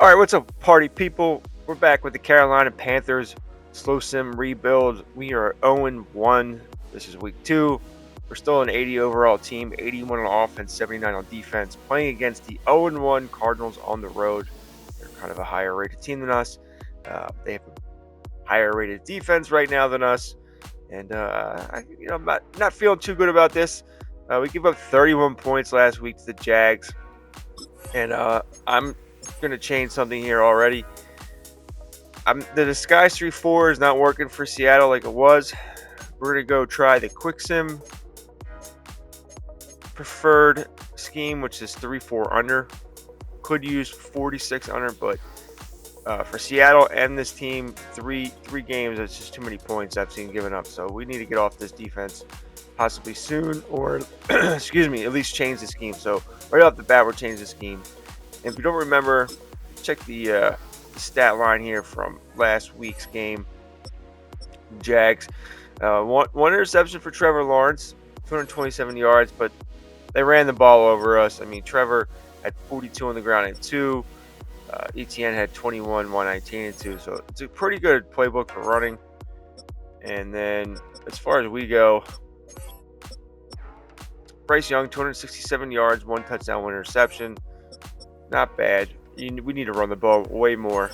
All right, what's up, party people? We're back with the Carolina Panthers slow sim rebuild. We are 0-1. This is week 2. We're still an 80 overall team, 81 on offense, 79 on defense, playing against the 0-1 Cardinals on the road. They're kind of a higher rated team than us. They have a higher rated defense right now than us, and I'm not feeling too good about this. We gave up 31 points last week to the Jags, and I'm going to change something here already. The Disguise 3-4 is not working for Seattle like it was. We're going to go try the Quick Sim preferred scheme, which is 3-4 under. Could use 46 under, but for Seattle and this team, three games, that's just too many points I've seen given up. So we need to get off this defense possibly soon, or excuse me, at least change the scheme. So right off the bat, we're changing the scheme. And if you don't remember, check the stat line here from last week's game. Jags, one interception for Trevor Lawrence, 227 yards, but they ran the ball over us. I mean, Trevor had 42 on the ground and 2. ETN had 21, 119 and 2. So it's a pretty good playbook for running. And then as far as we go, Bryce Young, 267 yards, 1 touchdown, 1 interception. Not bad. We need to run the ball way more,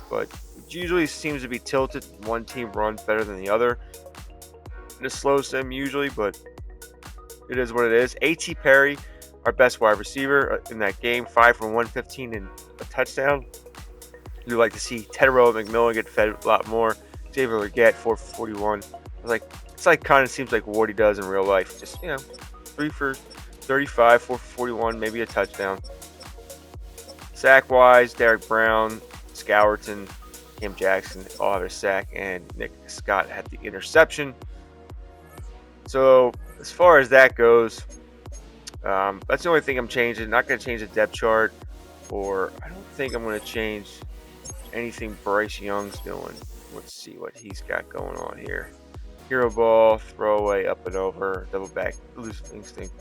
but it usually seems to be tilted. One team runs better than the other. It slows them usually, but it is what it is. A.T. Perry, our best wide receiver in that game, 5 for 115 and a touchdown. You'd like to see Tedrow McMillan get fed a lot more. Xavier Legette, 4 for 41. It's kind of seems like what he does in real life. Just 3 for 35, 4 for 41, maybe a touchdown. Sack-wise, Derek Brown, Scourton, Cam Jackson all have a sack, and Nick Scott had the interception. So as far as that goes, that's the only thing I'm changing. Not going to change the depth chart, or I don't think I'm going to change anything Bryce Young's doing. Let's see what he's got going on here. Hero ball, throwaway, up and over, double back, elusive instinct.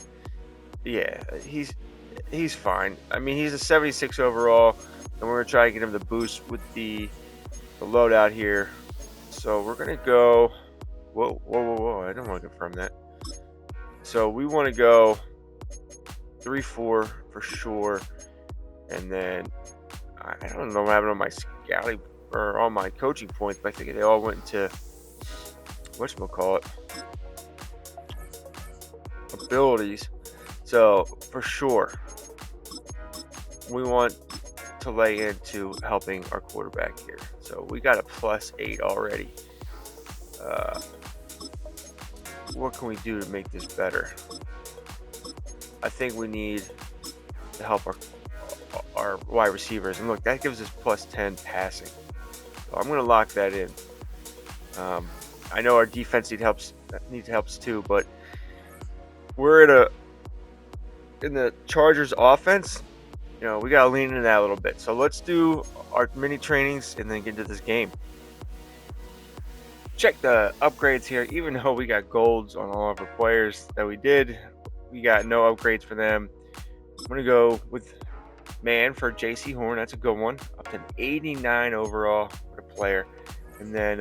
Yeah, he's fine. I mean, he's a 76 overall, and we're going to try to get him the boost with the loadout here. So we're going to go... Whoa. I don't want to confirm that. So we want to go 3-4 for sure. And then, I don't know what happened on my scouting or on my coaching points, but I think they all went to, whatchamacallit, abilities. So for sure, we want to lay into helping our quarterback here. So we got a +8 already. What can we do to make this better? I think we need to help our wide receivers. And look, that gives us +10 passing. So I'm going to lock that in. I know our defense needs helps too, but we're in the Chargers offense. We got to lean into that a little bit. So let's do our mini trainings and then get into this game. Check the upgrades here. Even though we got golds on all of our players that we did, we got no upgrades for them. I'm going to go with man for J.C. Horn. That's a good one. Up to 89 overall for the player. And then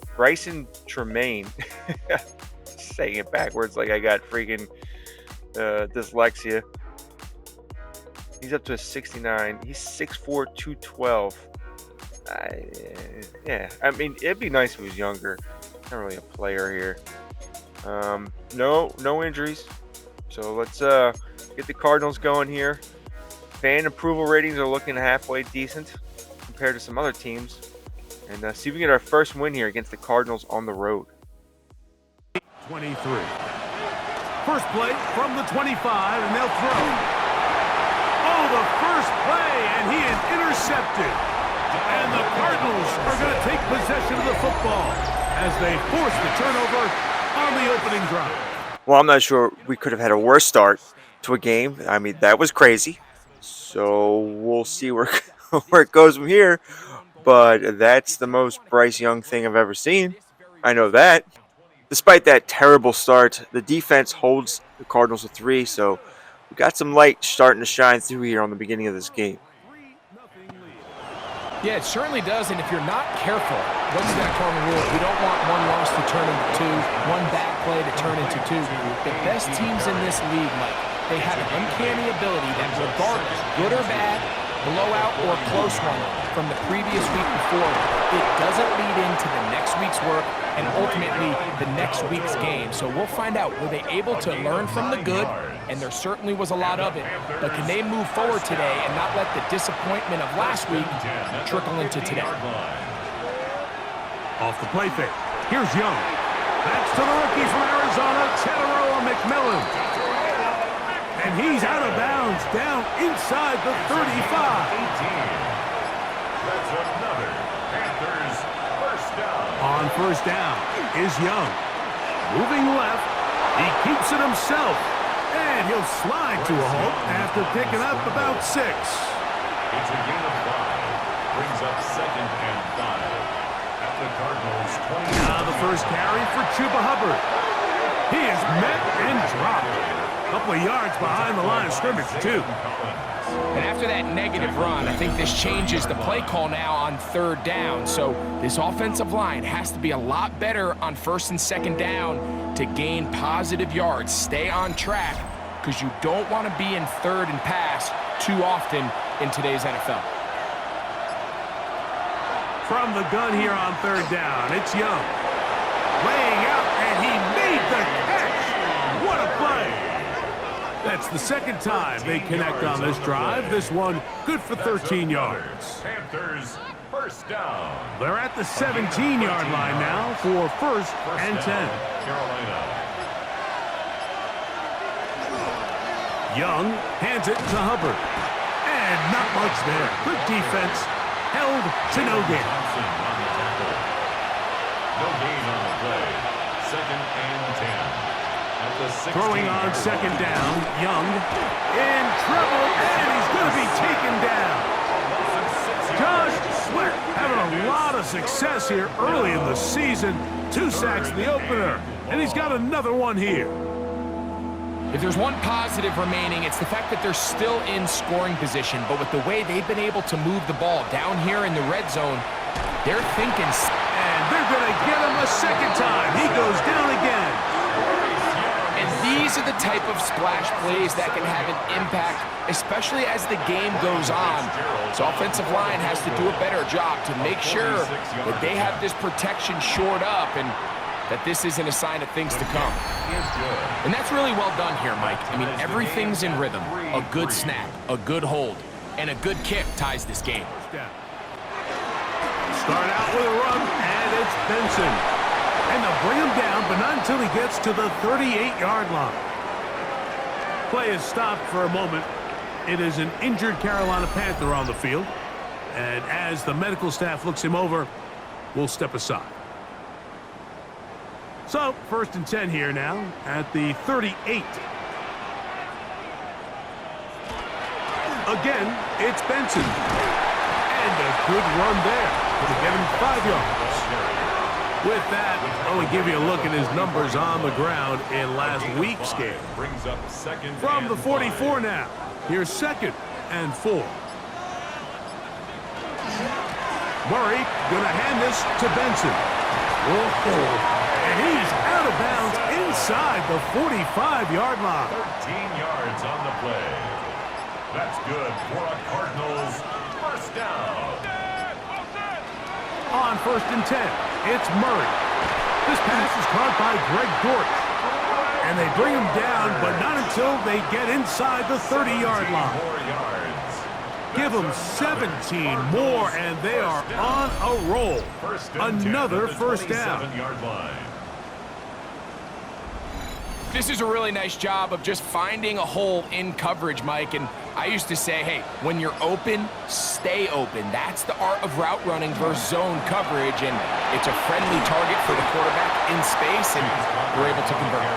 Bryson Tremaine. Saying it backwards like I got freaking dyslexia. He's up to a 69. He's 6'4", 212. I mean, it'd be nice if he was younger. Not really a player here. No injuries. So let's get the Cardinals going here. Fan approval ratings are looking halfway decent compared to some other teams. And see if we can get our first win here against the Cardinals on the road. 23. First play from the 25, and they'll throw. Oh, the first play, and he is intercepted. And the Cardinals are going to take possession of the football as they force the turnover on the opening drive. Well, I'm not sure we could have had a worse start to a game. I mean, that was crazy. So we'll see where it goes from here. But that's the most Bryce Young thing I've ever seen. I know that. Despite that terrible start, the defense holds the Cardinals to 3, so we got some light starting to shine through here on the beginning of this game. Yeah, it certainly does, and if you're not careful, what's that cardinal rule? We don't want one loss to turn into two, one bad play to turn into two. The best teams in this league, Mike, they have an uncanny ability that regardless, good or bad, blowout or close one from the previous week before, it doesn't lead into the next week's work and ultimately the next week's game. So we'll find out, were they able to learn from the good? And there certainly was a lot of it. But can they move forward today and not let the disappointment of last week trickle into today? Off the play fake. Here's Young. That's to the rookie from Arizona, Teteroa McMillan. And he's out of bounds, down inside the 35. That's another Panthers first down. On first down is Young. Moving left, he keeps it himself. And he'll slide to a halt after picking up about 6. It's a gain of 5. Brings up 2nd and 5. At the Cardinals' 20. Now the first carry for Chuba Hubbard. He is met and dropped. A couple of yards behind the line of scrimmage, too. And after that negative run, I think this changes the play call now on 3rd down. So this offensive line has to be a lot better on 1st and 2nd down to gain positive yards. Stay on track because you don't want to be in 3rd and pass too often in today's NFL. From the gun here on 3rd down, it's Young. Laying out, and he made the catch. What a play. That's the 2nd time they connect on this drive. This one good for 13 yards. Panthers first down. They're at the 17-yard line now for 1st and 10. Carolina. Young hands it to Hubbard. And not much there. Good defense. Held to no gain. Johnson on the tackle. No gain on the play. 2nd and 10. At the 16 Throwing on 2nd down. Young in trouble, and he's going to be taken down. Josh Sweat having a lot of success here early in the season. 2 sacks in the opener, and he's got another one here. If there's one positive remaining, it's the fact that they're still in scoring position. But with the way they've been able to move the ball down here in the red zone, they're thinking. And they're going to get him a 2nd time. He goes down again. And these are the type of splash plays that can have an impact, especially as the game goes on. So offensive line has to do a better job to make sure that they have this protection shored up and that this isn't a sign of things to come. And that's really well done here, Mike. I mean, everything's in rhythm. A good snap, a good hold, and a good kick ties this game. Start out with a run, and it's Benson. And they'll bring him down, but not until he gets to the 38-yard line. Play is stopped for a moment. It is an injured Carolina Panther on the field. And as the medical staff looks him over, we'll step aside. So, 1st and 10 here now at the 38. Again, it's Benson. And a good run there. It'll get him 5 yards. With that, I want to give you a look at his numbers on the ground in last week's game. Brings up 2nd From and the 44 5. now. Here's 2nd and 4. Murray gonna hand this to Benson. Whoa. And he's out of bounds inside the 45-yard line. 13 yards on the play. That's good for a Cardinals first down. On 1st and 10, it's Murray. This pass is caught by Greg Dortch. And they bring him down, but not until they get inside the 30-yard line. 4 yards. Give them 17 more, and they are on a roll. Another first down. 27-yard line. This is a really nice job of just finding a hole in coverage, Mike. And I used to say, hey, when you're open, stay open. That's the art of route running versus zone coverage. And it's a friendly target for the quarterback in space, and we're able to convert.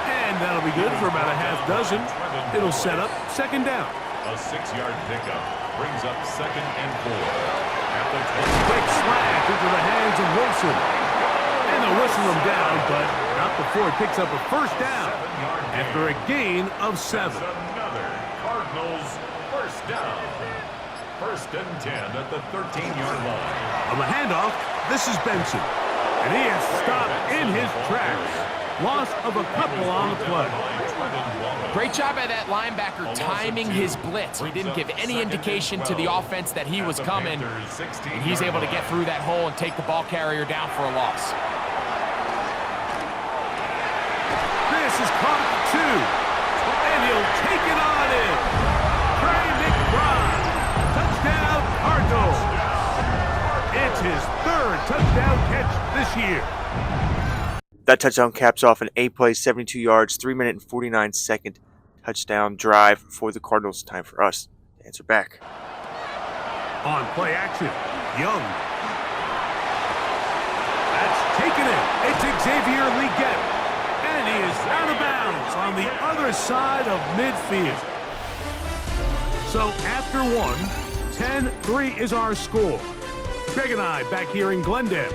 And that'll be good for about a half dozen. It'll set up 2nd down. A 6-yard pickup brings up 2nd and 4. At the 20. Quick slash into the hands of Wilson. And they'll whistle him down, but not before it picks up a first down after a gain of 7. Another Cardinals, first down. First and 10 at the 13-yard line. On the handoff, this is Benson. And he is stopped in his tracks. Loss of a couple on the play. Great job by that linebacker timing his blitz. He didn't give any indication to the offense that he was coming. And he's able to get through that hole and take the ball carrier down for a loss. This is caught at the 2. And he'll take it on in. Trey McBride. Touchdown, Cardinals. It's his third touchdown catch this year. That touchdown caps off an 8-play, 72 yards, 3-minute and 49-second touchdown drive for the Cardinals. Time for us to answer back. On play action, Young. That's taken it. It's Xavier Leggett. And he is out of bounds on the other side of midfield. So after one, 10-3 is our score. Greg and I back here in Glendale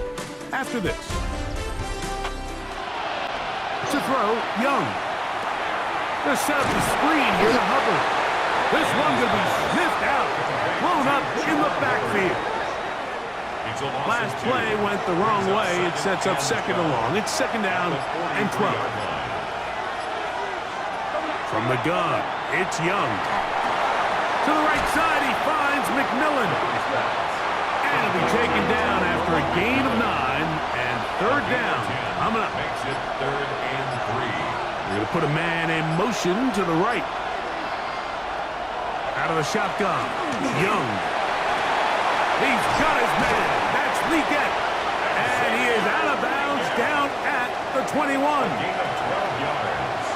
after this. To throw, Young. They're set up the screen here to Hubbard. This one going to be sniffed out, blown up in the backfield. Last play went the wrong way. It sets up second and long. It's second down and 12. From the gun, it's Young. To the right side, he finds McMillan. And it'll be taken down after a gain of 9 and third down. Coming up. Makes it 3rd and 3. We're going to put a man in motion to the right. Out of the shotgun, Young. He's got his man. That's Leggett. And he is out of bounds down at the 21. Gain of 12 yards.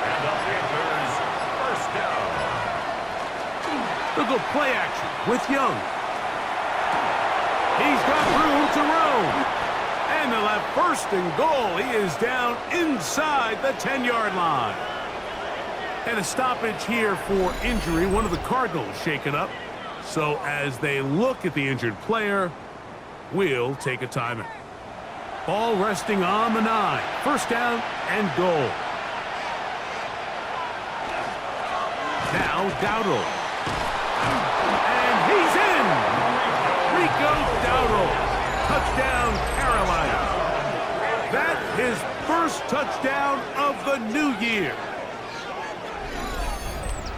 And the Panthers, first down. They'll go play action with Young. He's got room to roam. And they'll have first and goal. He is down inside the 10-yard line. And a stoppage here for injury. One of the Cardinals shaken up. So as they look at the injured player, we'll take a timeout. Ball resting on the 9. First down and goal. Now Dowdle. And he's in! Rico Dowdle. Touchdown, Carolina. That's his first touchdown of the new year.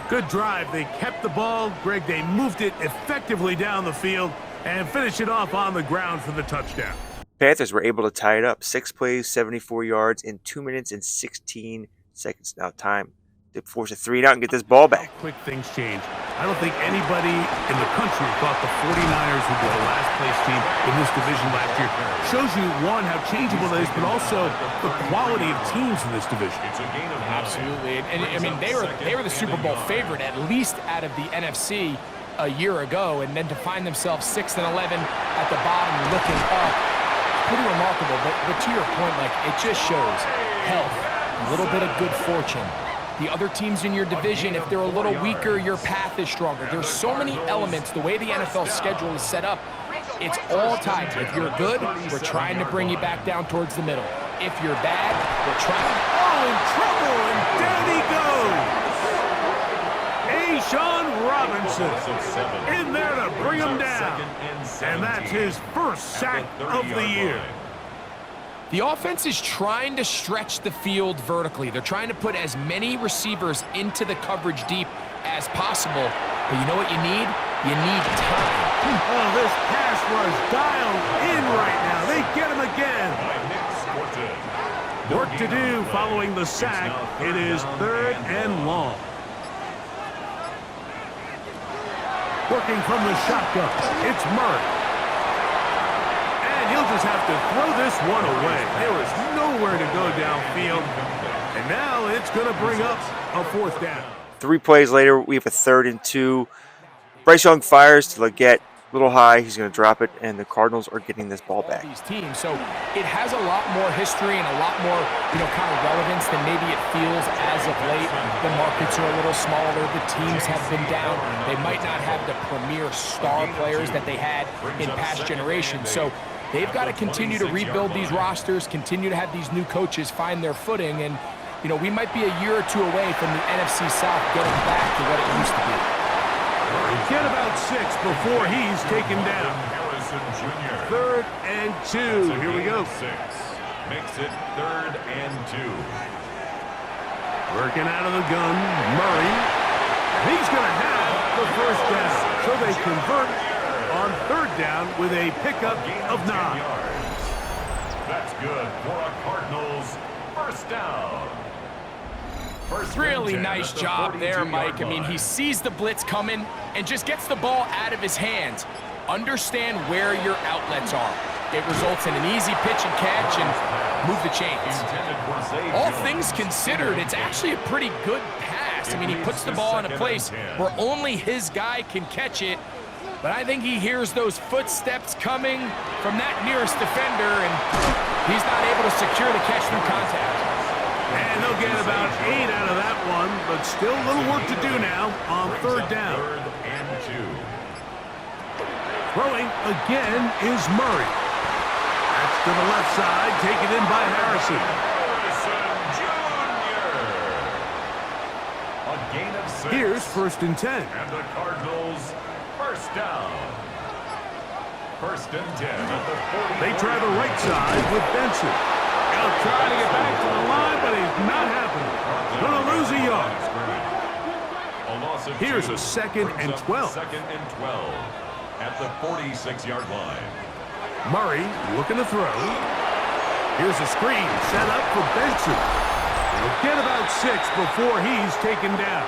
Good drive. They kept the ball. Greg, they moved it effectively down the field and finished it off on the ground for the touchdown. Panthers were able to tie it up. 6 plays, 74 yards in 2 minutes and 16 seconds. Now time to force a 3-and-out and get this ball back. Quick things change. I don't think anybody in the country thought the 49ers would be the last place team in this division last year. Shows you, one, how changeable it is, but also the quality of teams in this division. It's a gain of 9. Absolutely. And I mean, they were the Super Bowl favorite, at least out of the NFC a year ago, and then to find themselves 6 and 11 at the bottom looking up, pretty remarkable. But to your point, like, it just shows health, a little bit of good fortune. The other teams in your division, if they're a little weaker, your path is stronger. There's so many elements. The way the NFL schedule is set up, it's all tied. If you're good, we're trying to bring you back down towards the middle. If you're bad, we're trying. Oh, in trouble, and down he goes. A'Shawn Robinson in there to bring him down. And that's his first sack of the year. The offense is trying to stretch the field vertically. They're trying to put as many receivers into the coverage deep as possible. But you know what you need? You need time. Oh, this pass rush dialed in right now. They get him again. Work to do following the sack. It is 3rd and long. Working from the shotgun, it's Murray. He'll just have to throw this one away. There is nowhere to go downfield. And now it's going to bring up a 4th down. 3 plays later, we have a 3rd and 2. Bryce Young fires to Leggett. A little high. He's going to drop it, and the Cardinals are getting this ball back. These teams, so it has a lot more history and a lot more, kind of relevance than maybe it feels as of late. The markets are a little smaller. The teams have been down. They might not have the premier star players that they had in past generations. So they've got to continue to rebuild these rosters, continue to have these new coaches find their footing, and you know, we might be a year or two away from the NFC South getting back to what it used to be. Get about 6 before he's taken down. Harrison Jr. 3rd and 2. Here we go. 6 makes it 3rd and 2. Working out of the gun, Murray. He's going to have the first down. So they convert on 3rd down with a pickup of 9. Yards. That's good for a Cardinals first down. Really nice job there, Mike. I mean, he sees the blitz coming and just gets the ball out of his hands. Understand where your outlets are. It results in an easy pitch and catch and move the chains. All things considered, it's actually a pretty good pass. I mean, he puts the ball in a place where only his guy can catch it. But I think he hears those footsteps coming from that nearest defender, and he's not able to secure the catch through contact. And they'll get about 8 out of that one, but still a little work to do now on 3rd down. 3rd and 2. Throwing again is Murray. That's to the left side, taken in by Harrison. Harrison Jr. A gain of 6. Here's 1st and 10. And the Cardinals first down. 1st and 10 at the 40. They try the right side with Benson. He'll try to get back to the line, but he's not happening. Gonna lose a yard. Here's a 2nd and 12. 2nd and 12 at the 46-yard line. Murray looking to throw. Here's a screen set up for Benson. He'll get about 6 before he's taken down.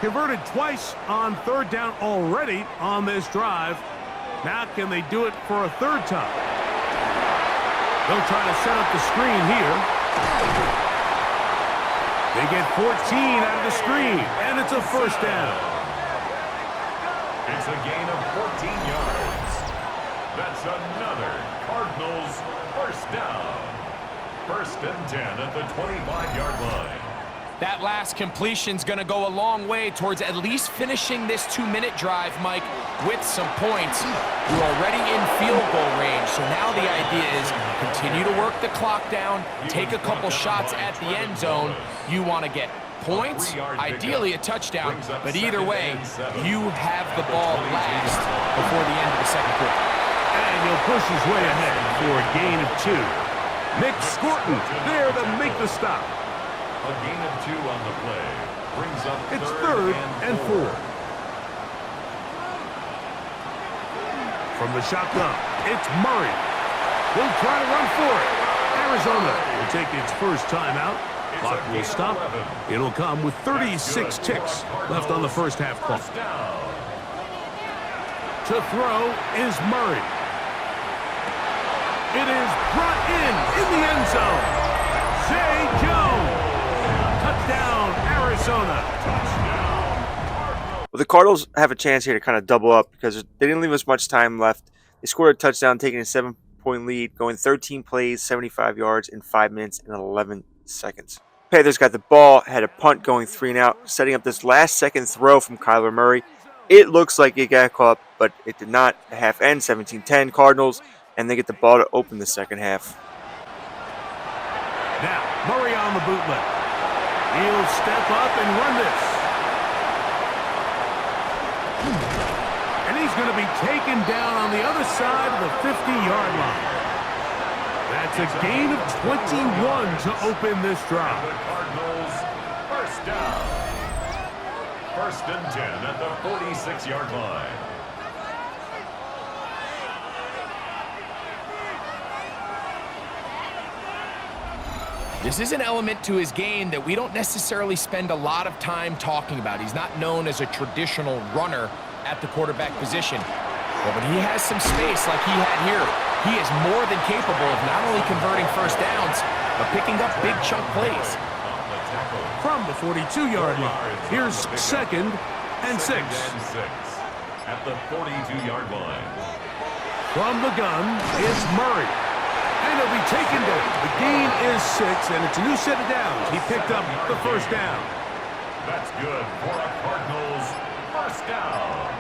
Converted twice on 3rd down already on this drive. Now can they do it for a 3rd time? They'll try to set up the screen here. They get 14 out of the screen, and it's a 1st down. It's a gain of 14 yards. That's another Cardinals first down. 1st and 10 at the 25-yard line. That last completion's going to go a long way towards at least finishing this 2-minute drive, Mike, with some points. You're already in field goal range, so now the idea is continue to work the clock down, take a couple shots at the end zone. You want to get points, ideally a touchdown, but either way, you have the ball last before the end of the 2nd quarter. And he'll push his way ahead for a gain of 2. Nick Scorton there to make the stop. A gain of 2 on the play. Brings up It's 3rd and 4. From the shotgun, it's Murray. He'll try to run for it. Arizona will take its first timeout. Clock will stop. It'll come with 36 ticks left on the first half clock. To throw is Murray. It is brought in the end zone. Zay Jones. Touchdown, Arizona. Well, the Cardinals have a chance here to kind of double up because they didn't leave us much time left. They scored a touchdown, taking a 7-point lead, going 13 plays, 75 yards in 5 minutes and 11 seconds. Panthers got the ball, had a punt going 3 and out, setting up this last-second throw from Kyler Murray. It looks like it got caught, but it did not. The half end, 17-10 Cardinals, and they get the ball to open the second half. Now, Murray on the bootleg. He'll step up and run this. And he's going to be taken down on the other side of the 50-yard line. That's a gain of 21 to open this drive. The Cardinals first down. 1st and 10 at the 46-yard line. This is an element to his game that we don't necessarily spend a lot of time talking about. He's not known as a traditional runner at the quarterback position. But when he has some space like he had here, he is more than capable of not only converting first downs, but picking up big chunk plays. From the 42-yard line, here's 2nd and 6. At the 42-yard line. From the gun, it's Murray. And he'll be taken down. The gain is 6, and it's a new set of downs. He picked up the first down. That's good for a Cardinals first down.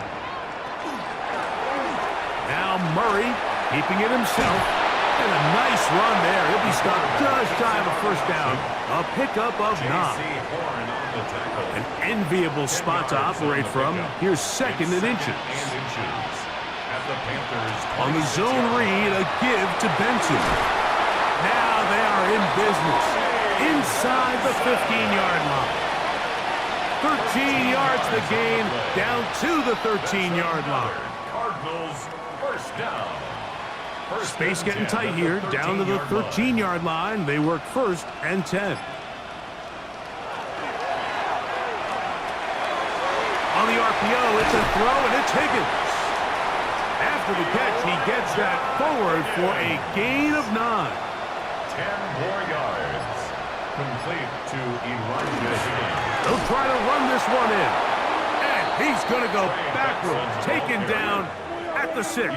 Now Murray keeping it himself. And a nice run there. He'll be stopped just shy of a first down. A pickup of 9. An enviable spot to operate from. Here's 2nd and inches. On the zone read, a give to Benson. Now they are in business. Inside the 15-yard line. 13 yards the gain, down to the 13-yard line. Cardinals first down. Space getting tight here, down to the 13-yard line. They work 1st and 10. On the RPO, it's a throw, and it's Higgins. After the catch, he gets that forward for a gain of 9. 10 more yards. Complete to Elijah Higgins. They'll try to run this one in. And he's going to go backwards, taken down at the 6.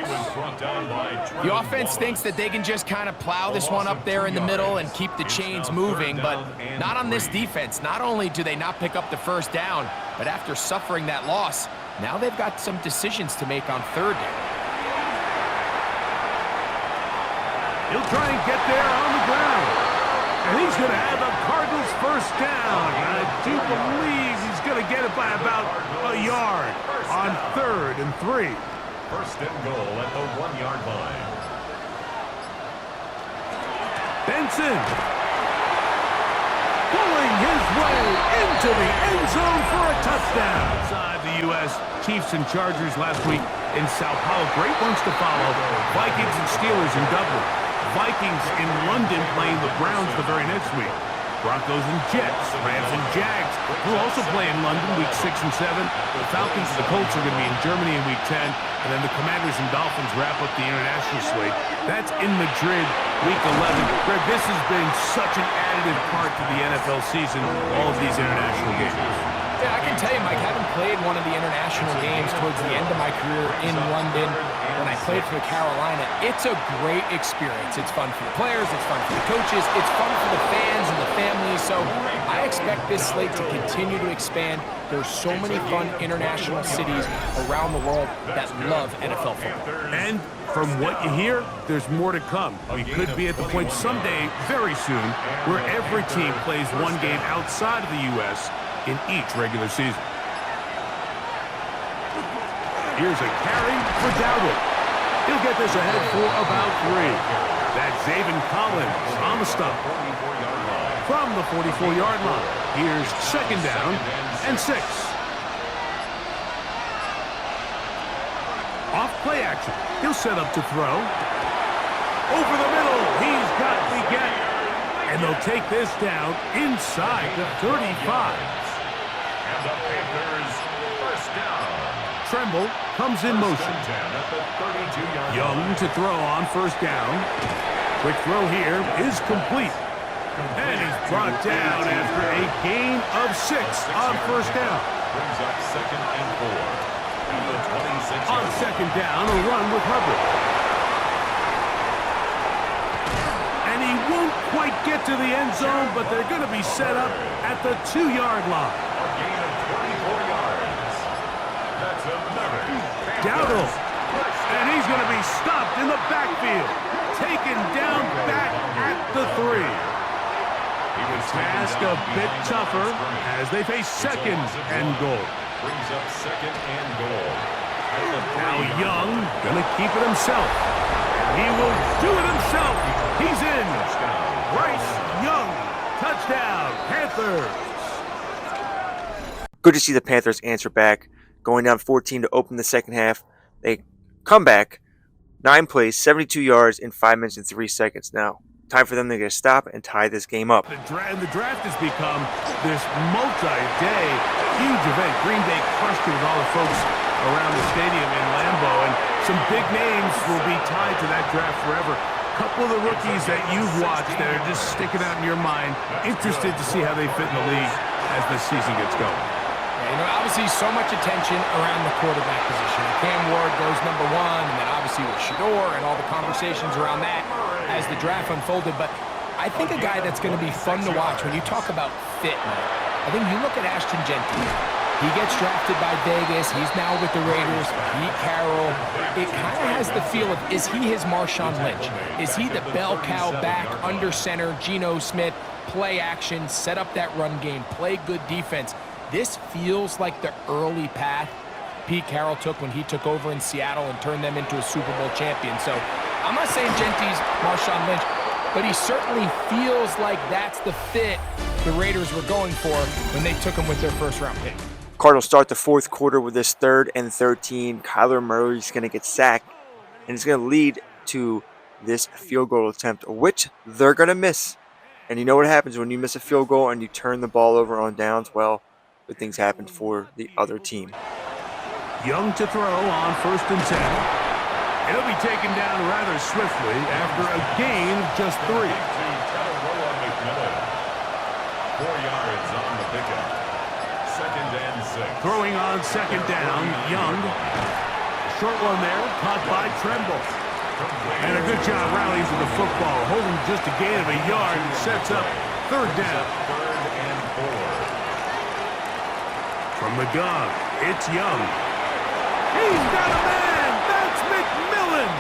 The offense thinks that they can just kind of plow this one up there in the middle and keep the chains moving, but not on this defense. Not only do they not pick up the first down, but after suffering that loss, now they've got some decisions to make on 3rd down. He'll try and get there on the ground. And he's going to have the Cardinals first down. I do believe he's going to get it by about a yard on 3rd and 3. First and goal at the 1-yard line. Benson pulling his way into the end zone for a touchdown. Inside the U.S. Chiefs and Chargers last week in Sao Paulo. Great ones to follow. Vikings and Steelers in Dublin. Vikings in London playing the Browns the very next week. Broncos and Jets, Rams and Jags will also play in London week 6 and 7. The Falcons and the Colts are going to be in Germany in week 10. And then the Commanders and Dolphins wrap up the international slate. That's in Madrid week 11. Greg, this has been such an additive part to the NFL season, all of these international games. Yeah, I can tell you, Mike, having played one of the international games towards the end of my career in London, when I played for Carolina, it's a great experience. It's fun for the players, it's fun for the coaches, it's fun for the fans and the families. So I expect this slate to continue to expand. There's so many fun international cities around the world that love NFL football. And from what you hear, there's more to come. We could be at the point someday, very soon, where every team plays one game outside of the U.S. in each regular season. Here's a carry for Dowdle. He'll get this ahead for about 3. That's Zaven Collins on the stop. From the 44-yard line, here's 2nd down and 6. Off play action. He'll set up to throw. Over the middle, he's got the gap. And they'll take this down inside the 35. And the Panthers first down. Tremble comes in motion. Young to throw on 1st down. Quick throw here is complete. And he's brought down after a gain of 6 on 1st down. Brings up 2nd and 4. And the 26 On 2nd down, a run with Hubbard. And he won't quite get to the end zone, but they're going to be set up at the 2-yard line. A gain of 24 yards. That's another. Dowdle. And he's going to be stopped in the backfield. Taken down back at the 3. The task a bit tougher as they face 2nd and goal. Brings up 2nd and goal. Now Young gonna keep it himself. He will do it himself. He's in. Bryce Young, touchdown, Panthers. Good to see the Panthers answer back, going down 14 to open the second half. They come back, 9 plays, 72 yards in 5 minutes and 3 seconds. Now, time for them to get a stop and tie this game up. The draft has become this multi-day huge event. Green Bay crushed it with all the folks around the stadium in Lambeau, and some big names will be tied to that draft forever. A couple of the rookies that you've watched that are just sticking out in your mind, interested to see how they fit in the league as the season gets going. You know, obviously so much attention around the quarterback position. Cam Ward goes number 1, and then obviously with Shador and all the conversations around that as the draft unfolded. But I think a guy that's going to be fun to watch when you talk about fit, Mike, I think you look at Ashton Genty. He gets drafted by Vegas. He's now with the Raiders. Pete Carroll. It kind of has the feel of, is he his Marshawn Lynch? Is he the bell cow back under center, Geno Smith, play action, set up that run game, play good defense? This feels like the early path Pete Carroll took when he took over in Seattle and turned them into a Super Bowl champion. So I'm not saying Genty's Marshawn Lynch, but he certainly feels like that's the fit the Raiders were going for when they took him with their first-round pick. Cardinals start the fourth quarter with this 3rd and 13. Kyler Murray's going to get sacked, and it's going to lead to this field goal attempt, which they're going to miss. And you know what happens when you miss a field goal and you turn the ball over on downs? Well, good things happen for the other team. Young to throw on 1st and 10. He'll be taken down rather swiftly after a gain of just 3. 4 yards on the pickup. 2nd and 6. Throwing on 2nd down, Young. Short one there, caught by Tremble. And a good job rallying for the football, holding just a gain of a yard and sets up 3rd down. 3rd and 4. From the gun, it's Young. He's got a man! That's McMillan!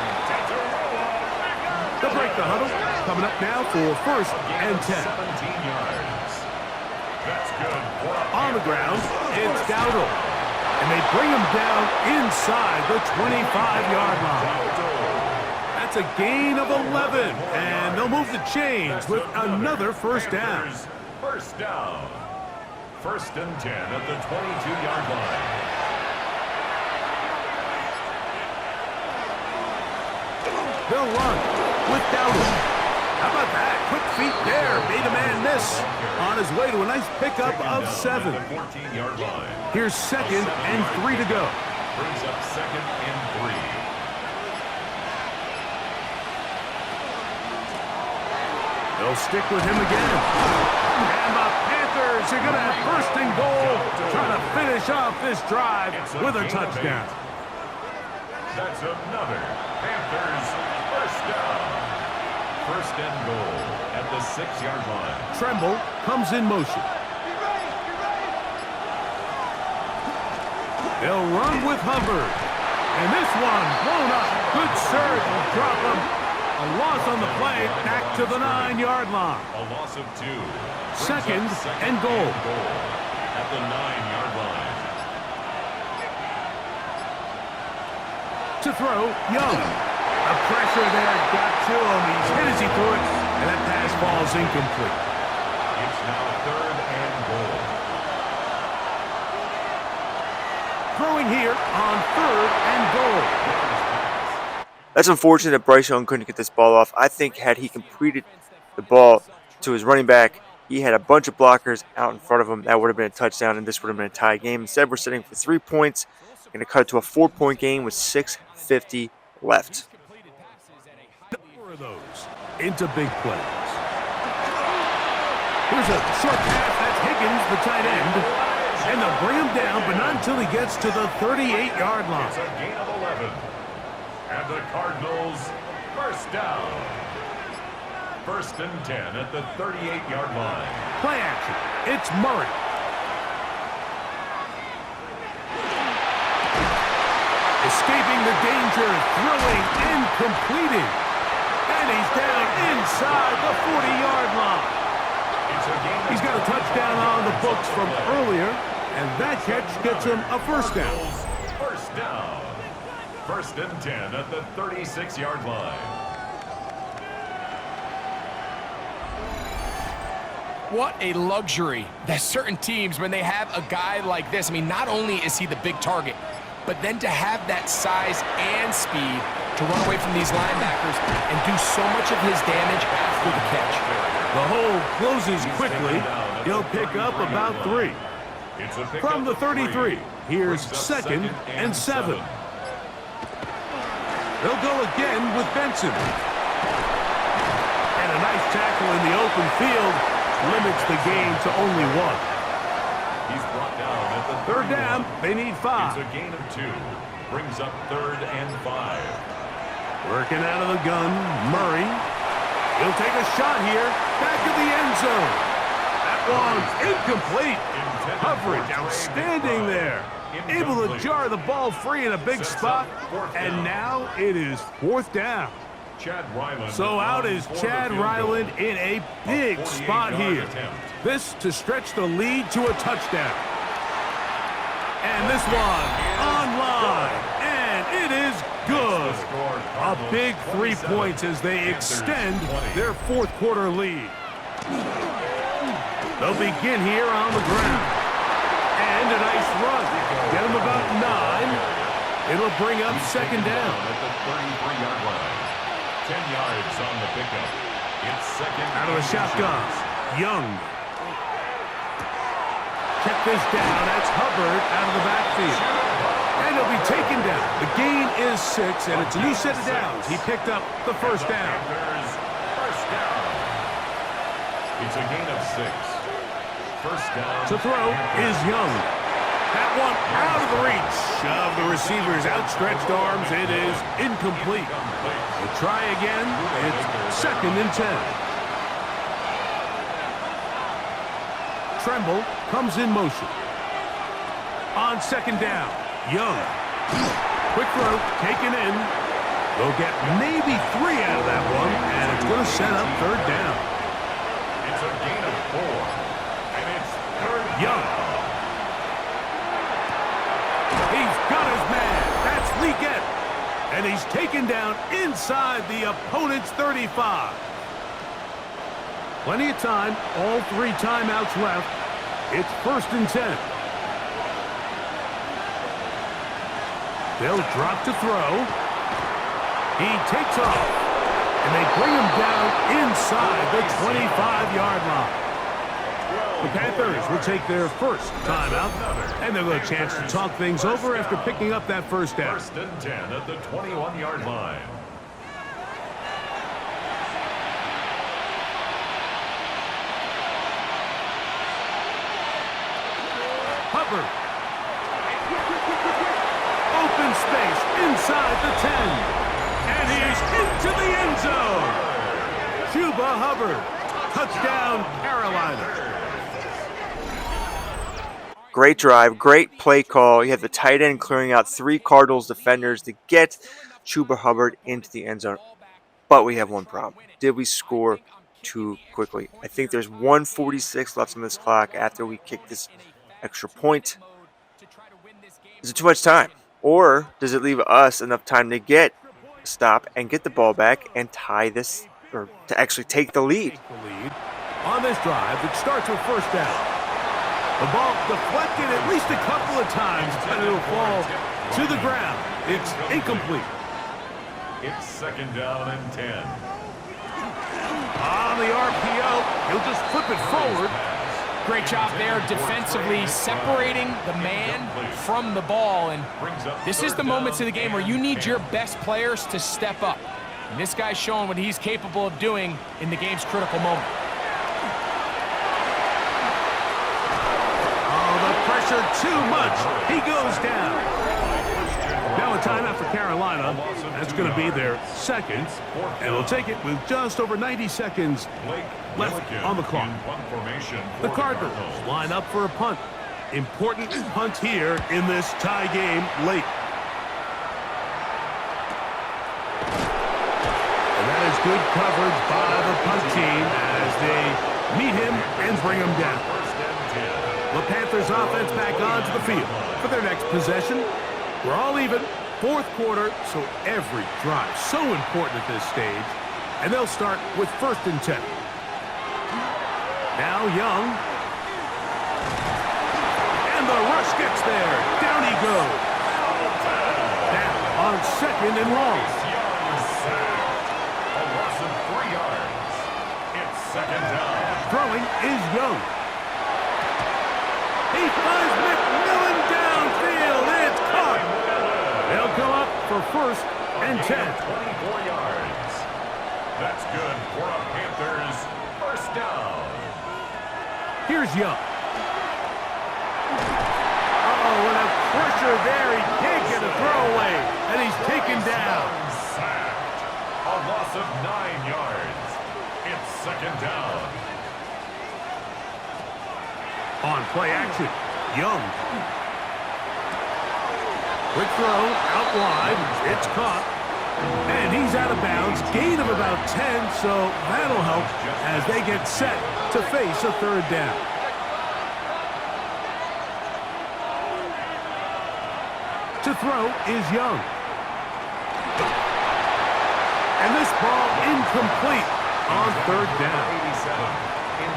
They'll break the huddle. Coming up now for 1st and 10. 17 yards. That's good. On the ground, it's Dowdle. And they bring him down inside the 25-yard line. That's a gain of 11. And they'll move the chains with another 1st down. 1st down. 1st and 10 at the 22-yard line. They'll run with Dowdle. How about that? Quick feet there. Made a man miss. On his way to a nice pickup of 7. 14-yard line. Here's 2nd and 3 to go. Brings up 2nd and 3. They'll stick with him again. And the Panthers are going to have 1st and goal, trying to finish off this drive with a touchdown. That's another Panthers 1st down. 1st and goal at the 6-yard line. Tremble comes in motion. They'll run with Hubbard. And this one blown up. Good surge will drop him. A loss on the play, back to the 9-yard line. A loss of 2. 2nd and goal. At the 9-yard line. To throw, Young. The pressure there got to him. He's hit as he threw it, and that pass falls incomplete. It's now 3rd and goal. Throwing here on 3rd and goal. That's unfortunate that Bryce Young couldn't get this ball off. I think had he completed the ball to his running back, he had a bunch of blockers out in front of him. That would have been a touchdown, and this would have been a tie game. Instead, we're sitting for 3 points. Going to cut it to a 4-point game with 6:50 left. Those into big plays. Here's a short pass. That's Higgins, the tight end. And they'll bring him down, but not until he gets to the 38-yard line. It's a gain of 11. And the Cardinals 1st down. 1st and 10 at the 38-yard line. Play action. It's Murray. Escaping the danger, throwing and completing. And he's down inside the 40-yard line. He's got a touchdown on the books from earlier, and that catch gets him a 1st down. 1st down. 1st and 10 at the 36-yard line. What a luxury that certain teams, when they have a guy like this, I mean, not only is he the big target, but then to have that size and speed to run away from these linebackers and do so much of his damage after the catch. The hole closes quickly. He'll pick up about 3. From the 33, here's 2nd and 7. They'll go again with Benson. And a nice tackle in the open field limits the gain to only 1. He's brought down at the 3rd down, they need 5. It's a gain of 2. Brings up 3rd and 5. Working out of the gun, Murray. He'll take a shot here, back of the end zone. That That one's incomplete. Coverage outstanding there. Able to jar the ball free in a big spot. And now it is fourth down. So out is Chad Ryland in a big spot here. This to stretch the lead to a touchdown. And this one online. And it is good. A big 3 points as they extend their fourth quarter lead. They'll begin here on the ground. And a nice run. Get them about 9. It'll bring up second down. At the 33-yard line. 10 yards on the pickup. It's second. Out of the shotgun. Young. Check this down. That's Hubbard out of the backfield. And he'll be taken down. The gain is 6, and it's a new set of downs. He picked up the first down. First down. It's a gain of 6. First down. To throw is Young. That one out of the reach of the receiver's outstretched arms. It is incomplete. We'll try again. It's second and 10. Tremble comes in motion. On second down, Young. Quick throw, taken in. They'll get maybe 3 out of that one, and it's going to set up third down. It's a gain of 4. And it's third Young. He's got his man. That's Leggett. And he's taken down inside the opponent's 35. Plenty of time. All 3 timeouts left. It's first and 10. They'll drop to throw. He takes off. And they bring him down inside the 25-yard line. The Panthers will take their first timeout, and they'll get a chance to talk things over after picking up that first down. First and 10 at the 21-yard line. Hubbard. Open space inside the 10. And he's into the end zone. Chuba Hubbard. Touchdown, Carolina. Great drive, great play call. You have the tight end clearing out 3 Cardinals defenders to get Chuba Hubbard into the end zone. But we have one problem. Did we score too quickly? I think there's 1:46 left on this clock after we kick this extra point. Is it too much time? Or does it leave us enough time to get a stop and get the ball back and tie this, or to actually take the lead? On this drive, it starts with first down. The ball deflected at least a couple of times, but it'll fall to the ground. It's incomplete. It's second down and 10. On the RPO, he'll just flip it forward. Great job there defensively, separating the man from the ball. And this is the moments of the game where you need your best players to step up. And this guy's showing what he's capable of doing in the game's critical moment. Pressure too much. He goes down. Now a timeout for Carolina. That's going to be their second. And they'll take it with just over 90 seconds left on the clock. The Cardinals line up for a punt. Important punt here in this tie game late. And that is good coverage by the punt team as they meet him and bring him down. The Panthers offense back onto the field for their next possession. We're all even. Fourth quarter, so every drive so important at this stage. And they'll start with first and 10. Now Young. And the rush gets there. Down he goes. Now on second and long. A loss of 3 yards. It's second down. Throwing is Young. He finds McMillan downfield. It's caught. They'll come up for first and 10. 24 yards. That's good for a Panthers first down. Here's Young. Oh, and a pressure there. He can't get a throwaway. And he's taken down. Sacked. A loss of 9 yards. It's second down. On play action, Young. Quick throw, out wide. It's caught. And he's out of bounds. Gain of about 10, so that'll help as they get set to face a third down. To throw is Young. And this ball incomplete on third down.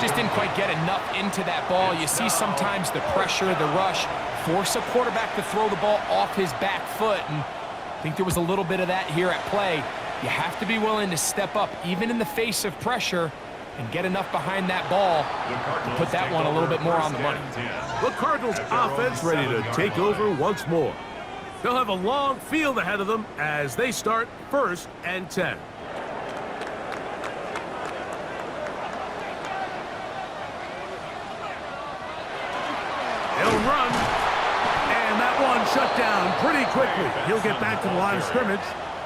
Just didn't quite get enough into that ball. You see sometimes the pressure, the rush, force a quarterback to throw the ball off his back foot. And I think there was a little bit of that here at play. You have to be willing to step up, even in the face of pressure, and get enough behind that ball to put that one a little bit more on the money. The Cardinals offense ready to take over once more. They'll have a long field ahead of them as they start 1st and 10. He'll run, and that one shut down pretty quickly. He'll get back to the line of scrimmage,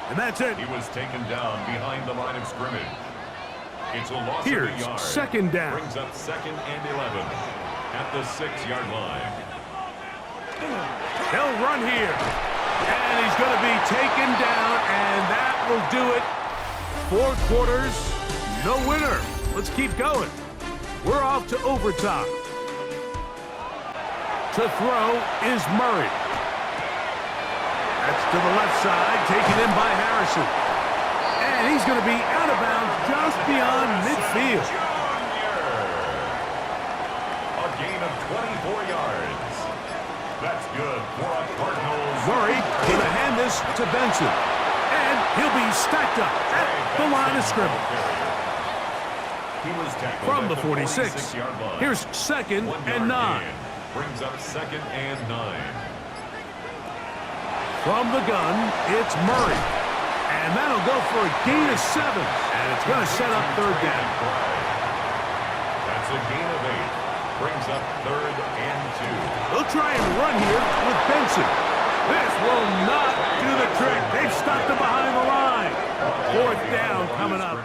and that's it. He was taken down behind the line of scrimmage. It's a loss of a Here's yard. 2nd down. Brings up 2nd and 11 at the 6-yard line. He'll run here, and he's going to be taken down, and that will do it. 4 quarters, no winner. Let's keep going. We're off to overtime. To throw is Murray. That's to the left side, taken in by Harrison. And he's going to be out of bounds just beyond midfield. A gain of 24 yards. That's good for a Cardinals. Murray going to hand this to Benson. And he'll be stacked up at the line of scrimmage. He was tackled From at the 46, 46-yard line. here's 2nd 1 and yard 9. gain. Brings up 2nd and 9. From the gun, it's Murray. And that'll go for a gain of 7. And it's going to set up 3rd down. That's a gain of 8. Brings up 3rd and 2. They'll try and run here with Benson. This will not do the trick. They've stopped him behind the line. 4th down coming up.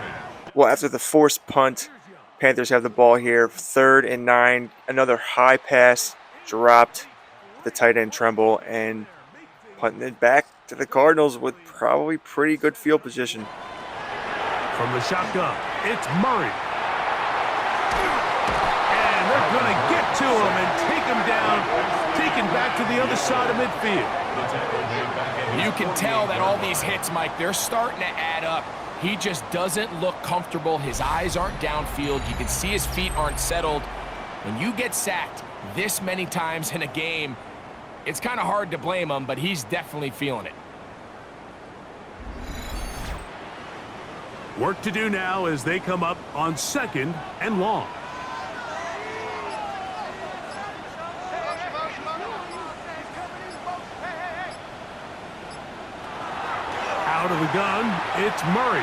Well, after the forced punt, Panthers have the ball here. 3rd and 9. Another high pass dropped. The tight end Tremble and punting it back to the Cardinals with probably pretty good field position. From the shotgun, it's Murray. And they're going to get to him and take him down, taken back to the other side of midfield. You can tell that all these hits, Mike, they're starting to add up. He just doesn't look comfortable. His eyes aren't downfield. You can see his feet aren't settled. When you get sacked this many times in a game, it's kind of hard to blame him, but he's definitely feeling it. Work to do now as they come up on 2nd and long. Out of the gun, it's Murray.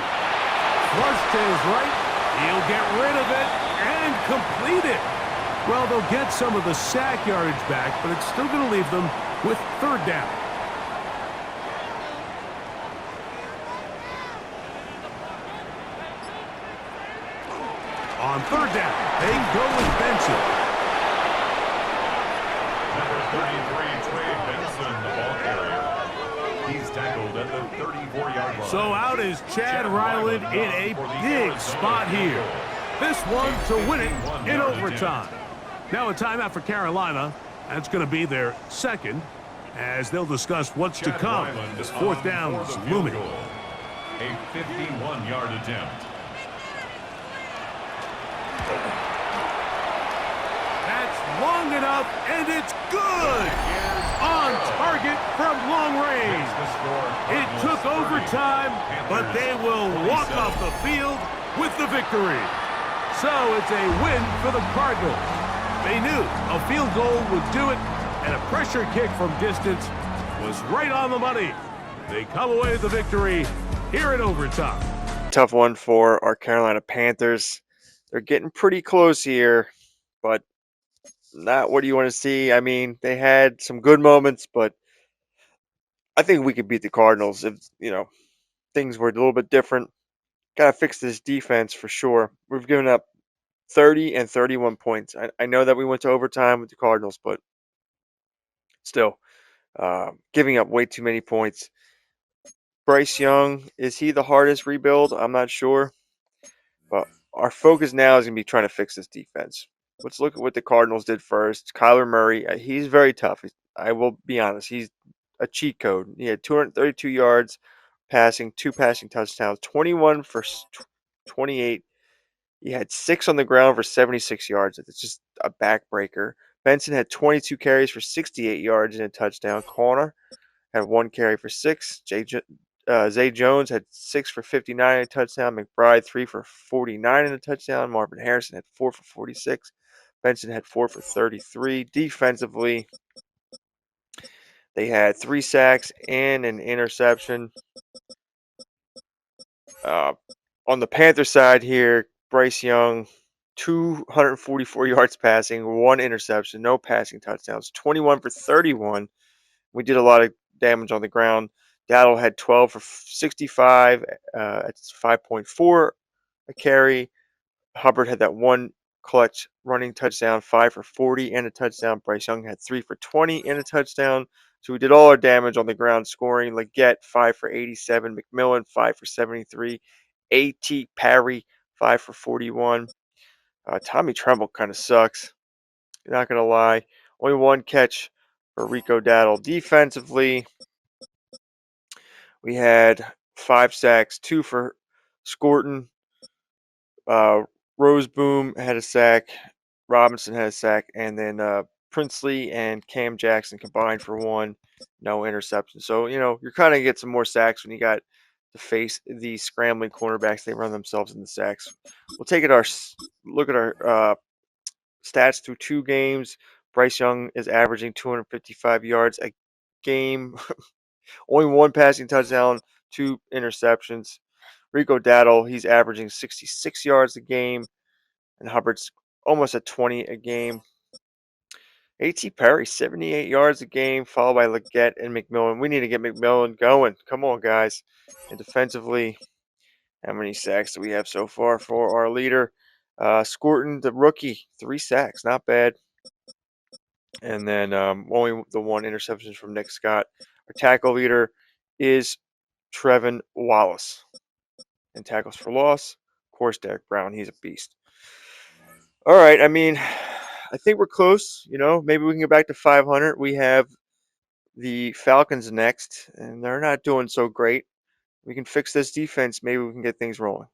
Flush to his right. He'll get rid of it and complete it. Well, they'll get some of the sack yardage back, but it's still going to leave them with 3rd down. On 3rd down, they go with Benson. Number 33, Trey Benson, the ball carrier. He's tackled at the 34-yard line. So out is Chad Ryland in a big spot here. This one to win it in overtime. Now a timeout for Carolina. That's going to be their 2nd as they'll discuss what's to come. This 4th down is looming. A 51-yard attempt. That's long enough, and it's good! On target from long range. It took overtime, but they will walk off the field with the victory. So it's a win for the Cardinals. They knew a field goal would do it, and a pressure kick from distance was right on the money. They come away with the victory here in overtime. Tough one for our Carolina Panthers. They're getting pretty close here, but not what you want to see. I mean, they had some good moments, but I think we could beat the Cardinals if, things were a little bit different. Got to fix this defense for sure. We've given up 30 and 31 points. I know that we went to overtime with the Cardinals, but still, giving up way too many points. Bryce Young, is he the hardest rebuild? I'm not sure. But our focus now is going to be trying to fix this defense. Let's look at what the Cardinals did first. Kyler Murray, he's very tough. I will be honest. He's a cheat code. He had 232 yards passing, 2 passing touchdowns, 21 for 28. He had 6 on the ground for 76 yards. It's just a backbreaker. Benson had 22 carries for 68 yards and a touchdown. Connor had 1 carry for 6. Zay Jones had 6 for 59 and a touchdown. McBride 3 for 49 and a touchdown. Marvin Harrison had 4 for 46. Benson had 4 for 33. Defensively, they had 3 sacks and an interception. On the Panther side here, Bryce Young, 244 yards passing, 1 interception, no passing touchdowns, 21 for 31. We did a lot of damage on the ground. Dowdle had 12 for 65 at 5.4 a carry. Hubbard had that 1 clutch running touchdown, 5 for 40 and a touchdown. Bryce Young had 3 for 20 and a touchdown. So we did all our damage on the ground scoring. Leggett, 5 for 87. McMillan, 5 for 73. A.T. Parry, 5 for 41. Tommy Tremble kind of sucks. Not going to lie. Only 1 catch for Rico Dowdle. Defensively, we had 5 sacks, 2 for Scorton. Uh, Roseboom had a sack. Robinson had a sack. And then Princely and Cam Jackson combined for 1. No interception. So, you're kind of get some more sacks when you got to face these scrambling cornerbacks. They run themselves in the sacks. We'll take it look at our stats through 2 games. Bryce Young is averaging 255 yards a game. Only 1 passing touchdown, 2 interceptions. Rico Dowdle, he's averaging 66 yards a game, and Hubbard's almost at 20 a game. A.T. Perry, 78 yards a game, followed by Leggett and McMillan. We need to get McMillan going. Come on, guys. And defensively, how many sacks do we have so far for our leader? Scorton, the rookie, 3 sacks. Not bad. And then only the 1 interception from Nick Scott. Our tackle leader is Trevin Wallace. And tackles for loss, of course, Derek Brown. He's a beast. All right. I mean, I think we're close. Maybe we can get back to 500. We have the Falcons next, and they're not doing so great. We can fix this defense. Maybe we can get things rolling.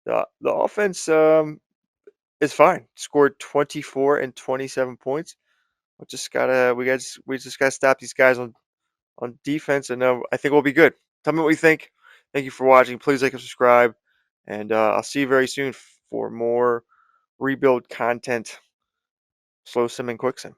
The offense is fine. Scored 24 and 27 points. We just gotta stop these guys on defense, and I think we'll be good. Tell me what you think. Thank you for watching. Please like and subscribe, and I'll see you very soon for more rebuild content. Slow sim and quick sim.